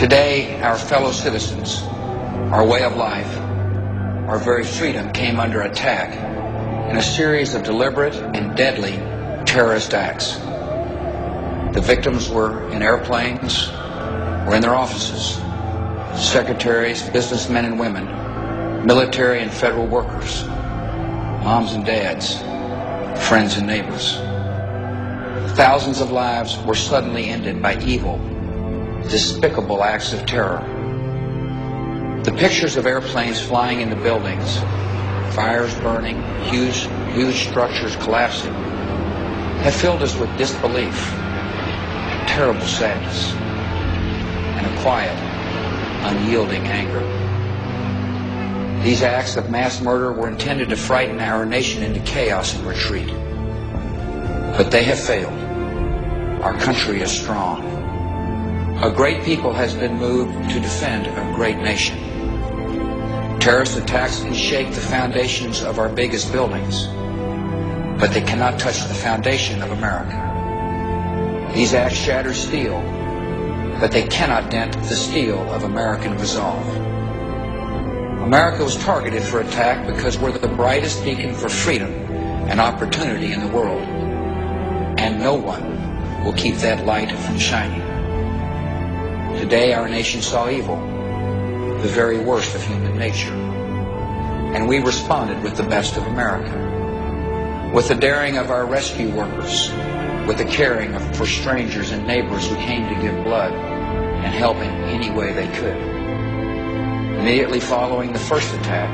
Today, our fellow citizens, our way of life, our very freedom came under attack in a series of deliberate and deadly terrorist acts. The victims were in airplanes or in their offices, secretaries, businessmen and women, military and federal workers, moms and dads, friends and neighbors. Thousands of lives were suddenly ended by evil, despicable acts of terror. The pictures of airplanes flying into buildings, fires burning, huge structures collapsing, have filled us with disbelief, terrible sadness, and a quiet, unyielding anger. These acts of mass murder were intended to frighten our nation into chaos and retreat. But they have failed. Our country is strong. A great people has been moved to defend a great nation. Terrorist attacks can shake the foundations of our biggest buildings, but they cannot touch the foundation of America. These acts shatter steel, but they cannot dent the steel of American resolve. America was targeted for attack because we're the brightest beacon for freedom and opportunity in the world, and no one will keep that light from shining. Today, our nation saw evil, the very worst of human nature, and we responded with the best of America, with the daring of our rescue workers, with the caring for strangers and neighbors who came to give blood and help in any way they could. Immediately following the first attack,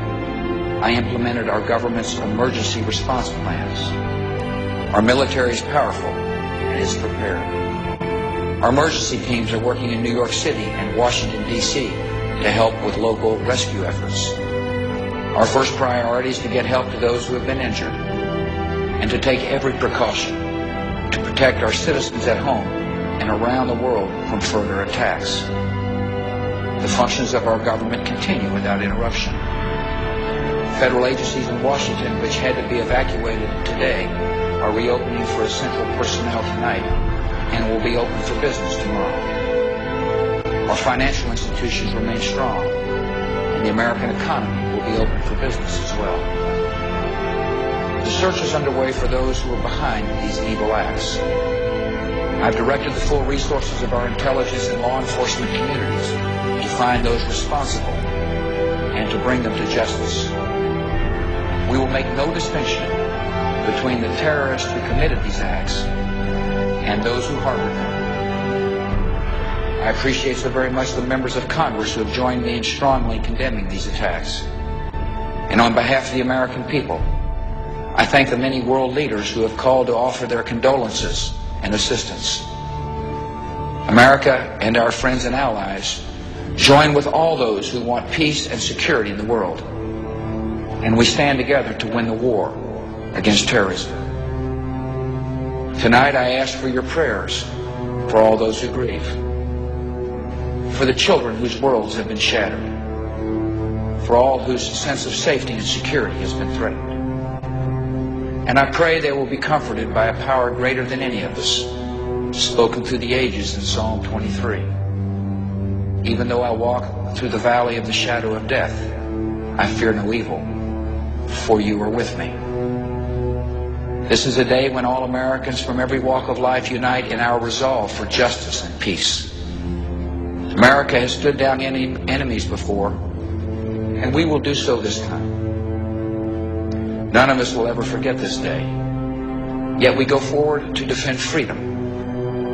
I implemented our government's emergency response plans. Our military is powerful and is prepared. Our emergency teams are working in New York City and Washington, D.C. to help with local rescue efforts. Our first priority is to get help to those who have been injured and to take every precaution to protect our citizens at home and around the world from further attacks. The functions of our government continue without interruption. Federal agencies in Washington, which had to be evacuated today, are reopening for essential personnel tonight and will be open for business tomorrow. Our financial institutions remain strong, and the American economy will be open for business as well. The search is underway for those who are behind these evil acts. I've directed the full resources of our intelligence and law enforcement communities to find those responsible and to bring them to justice. We will make no distinction between the terrorists who committed these acts and those who harbored them. I appreciate so very much the members of Congress who have joined me in strongly condemning these attacks. And on behalf of the American people, I thank the many world leaders who have called to offer their condolences and assistance. America and our friends and allies join with all those who want peace and security in the world, and we stand together to win the war against terrorism. Tonight I ask for your prayers for all those who grieve, for the children whose worlds have been shattered, for all whose sense of safety and security has been threatened. And I pray they will be comforted by a power greater than any of us, spoken through the ages in Psalm 23. Even though I walk through the valley of the shadow of death, I fear no evil, for you are with me. This is a day when all Americans from every walk of life unite in our resolve for justice and peace. America has stood down enemies before, and we will do so this time. None of us will ever forget this day, yet we go forward to defend freedom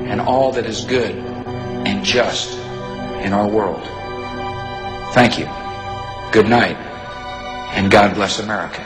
and all that is good and just in our world. Thank you. Good night, and God bless America.